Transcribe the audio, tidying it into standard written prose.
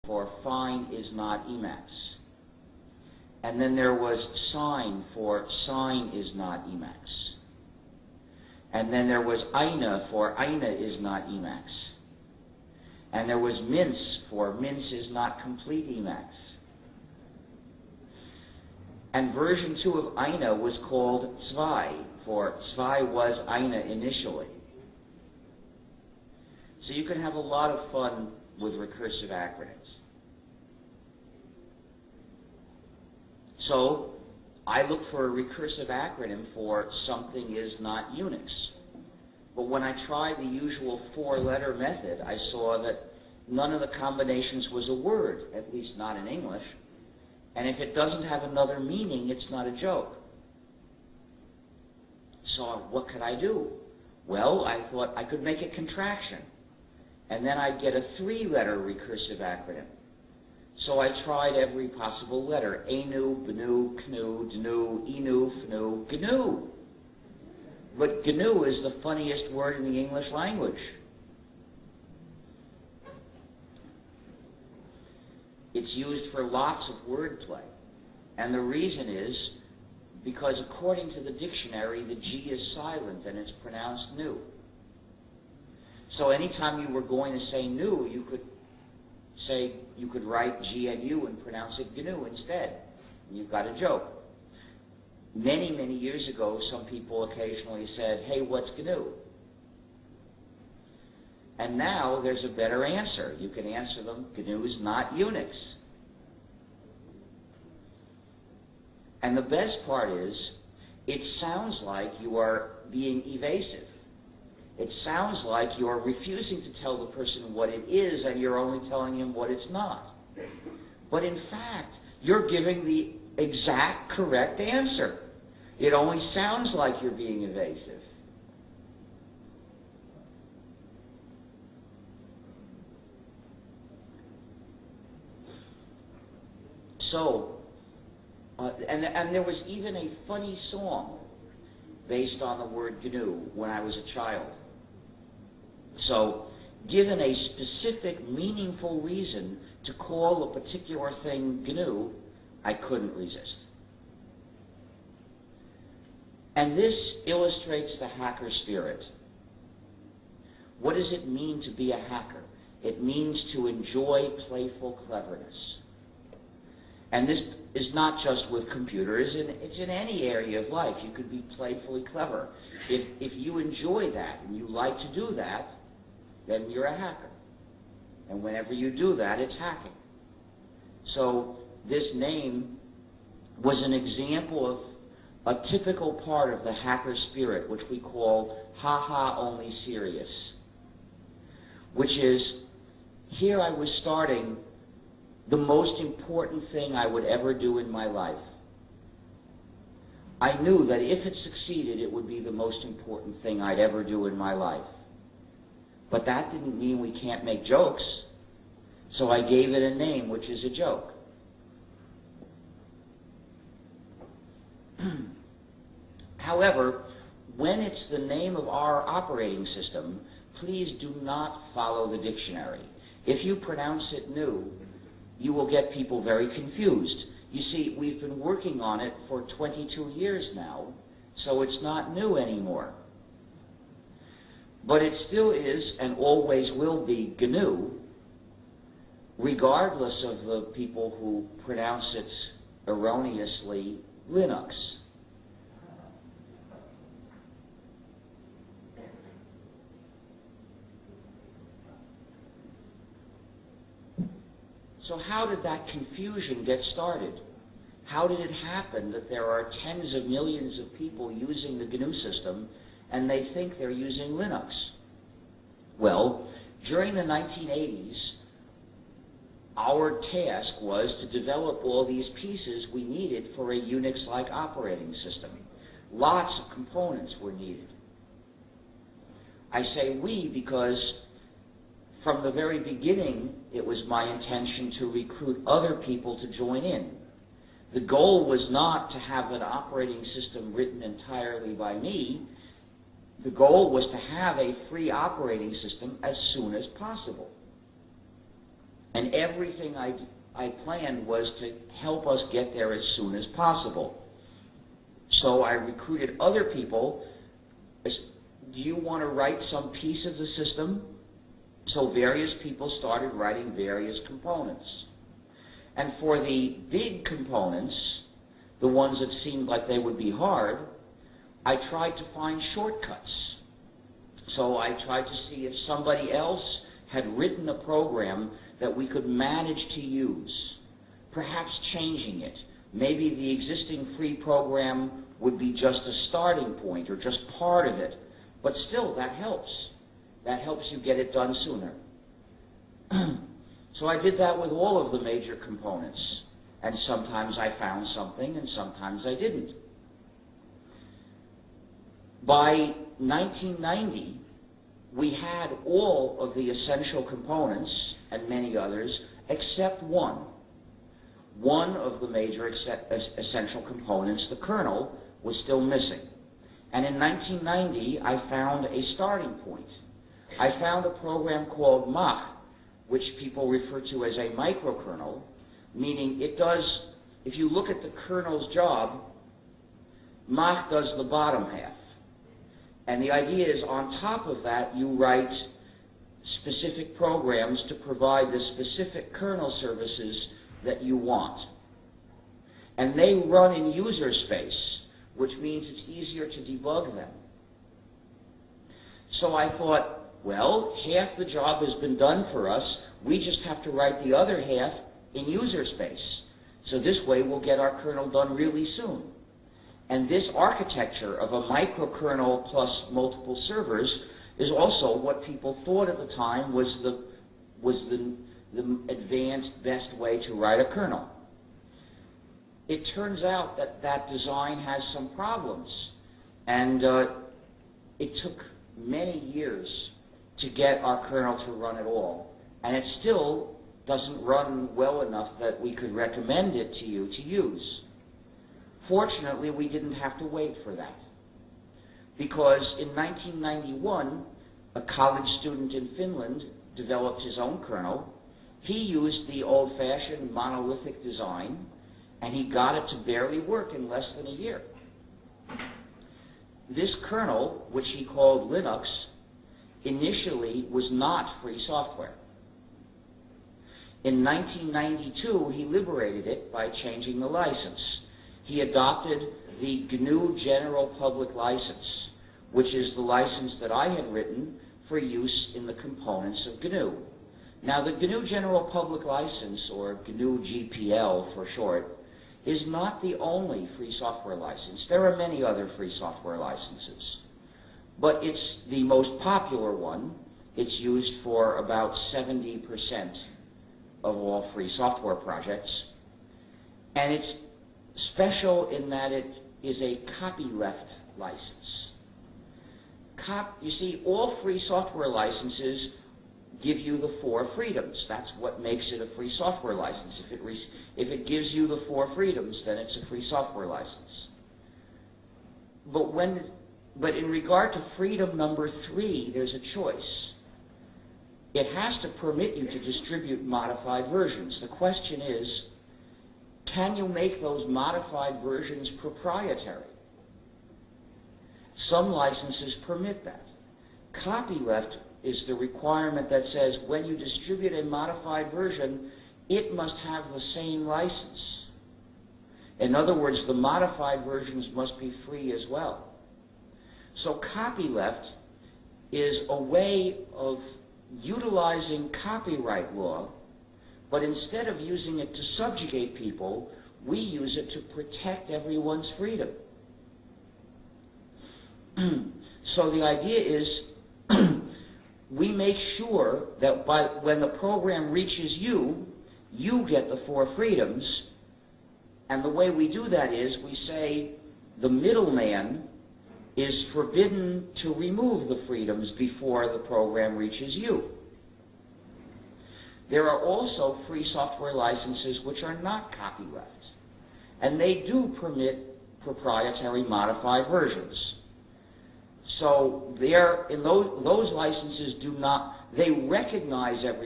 for fine is not Emacs. And then there was sign for sign is not Emacs. And then there was Eine for Eine is not Emacs. And there was mince for mince is not complete Emacs. And version 2 of Eine was called Zwei, for Zwei was Eine initially. So you can have a lot of fun with recursive acronyms. So I looked for a recursive acronym for something is not Unix. But when I tried the usual 4-letter method, I saw that none of the combinations was a word, at least not in English. And if it doesn't have another meaning, it's not a joke. So what could I do? Well, I thought I could make a contraction. And then I'd get a 3-letter recursive acronym. So I tried every possible letter. Anu, Bnu, Knu, Dnu, Inu, Fnu, Gnu. But GNU is the funniest word in the English language. It's used for lots of wordplay. And the reason is because according to the dictionary, the G is silent and it's pronounced new. So anytime you were going to say new, you could write G-N-U and pronounce it GNU instead. And you've got a joke. Many, many years ago, some people occasionally said, hey, what's GNU? And now there's a better answer. You can answer them, GNU is not Unix. And the best part is, it sounds like you are being evasive. It sounds like you're refusing to tell the person what it is and you're only telling him what it's not. But in fact, you're giving the exact correct answer. It only sounds like you're being evasive. So, and there was even a funny song based on the word GNU when I was a child. So, given a specific, meaningful reason to call a particular thing GNU, I couldn't resist. And this illustrates the hacker spirit. What does it mean to be a hacker? It means to enjoy playful cleverness. And this is not just with computers, it's in any area of life. You could be playfully clever. If you enjoy that and you like to do that, then you're a hacker. And whenever you do that, it's hacking. So this name was an example of a typical part of the hacker spirit, which we call ha-ha only serious. Which is, here I was starting the most important thing I would ever do in my life. I knew that if it succeeded, it would be the most important thing I'd ever do in my life. But that didn't mean we can't make jokes. So I gave it a name, which is a joke. However, when it's the name of our operating system, please do not follow the dictionary. If you pronounce it new, you will get people very confused. You see, we've been working on it for 22 years now, so it's not new anymore. But it still is and always will be GNU, regardless of the people who pronounce it erroneously Linux. So how did that confusion get started? How did it happen that there are tens of millions of people using the GNU system and they think they're using Linux? Well, during the 1980s, our task was to develop all these pieces we needed for a Unix-like operating system. Lots of components were needed. I say we because from the very beginning, it was my intention to recruit other people to join in. The goal was not to have an operating system written entirely by me. The goal was to have a free operating system as soon as possible. And everything I planned was to help us get there as soon as possible. So I recruited other people. Do you want to write some piece of the system? So various people started writing various components. And for the big components, the ones that seemed like they would be hard, I tried to find shortcuts. So I tried to see if somebody else had written a program that we could manage to use, perhaps changing it. Maybe the existing free program would be just a starting point or just part of it, but still that helps. That helps you get it done sooner. So I did that with all of the major components, and sometimes I found something and sometimes I didn't. By 1990, we had all of the essential components and many others except one. One of the major essential components, the kernel, was still missing. And in 1990, I found a starting point. I found a program called Mach, which people refer to as a microkernel, meaning it does, if you look at the kernel's job, Mach does the bottom half. And the idea is on top of that, you write specific programs to provide the specific kernel services that you want. And they run in user space, which means it's easier to debug them. So I thought, well, half the job has been done for us. We just have to write the other half in user space. So this way we'll get our kernel done really soon. And this architecture of a microkernel plus multiple servers is also what people thought at the time was the advanced, best way to write a kernel. It turns out that that design has some problems. And it took many years to get our kernel to run at all. And it still doesn't run well enough that we could recommend it to you to use. Fortunately, we didn't have to wait for that. Because in 1991, a college student in Finland developed his own kernel. He used the old-fashioned monolithic design, and he got it to barely work in less than a year. This kernel, which he called Linux, initially was not free software. In 1992, he liberated it by changing the license. He adopted the GNU General Public License, which is the license that I had written for use in the components of GNU. Now, the GNU General Public License, or GNU GPL for short, is not the only free software license. There are many other free software licenses. But it's the most popular one. It's used for about 70% of all free software projects. And it's special in that it is a copyleft license. You see, all free software licenses give you the 4 freedoms. That's what makes it a free software license. If it gives you the 4 freedoms, then it's a free software license. But in regard to freedom number 3, there's a choice. It has to permit you to distribute modified versions. The question is, can you make those modified versions proprietary? Some licenses permit that. Copyleft is the requirement that says when you distribute a modified version, it must have the same license. In other words, the modified versions must be free as well. So copyleft is a way of utilizing copyright law, but instead of using it to subjugate people, we use it to protect everyone's freedom. So the idea is we make sure that when the program reaches you, you get the 4 freedoms. And the way we do that is we say the middleman is forbidden to remove the freedoms before the program reaches you. There are also free software licenses which are not copyleft, and they do permit proprietary modified versions. So in those licenses they recognize every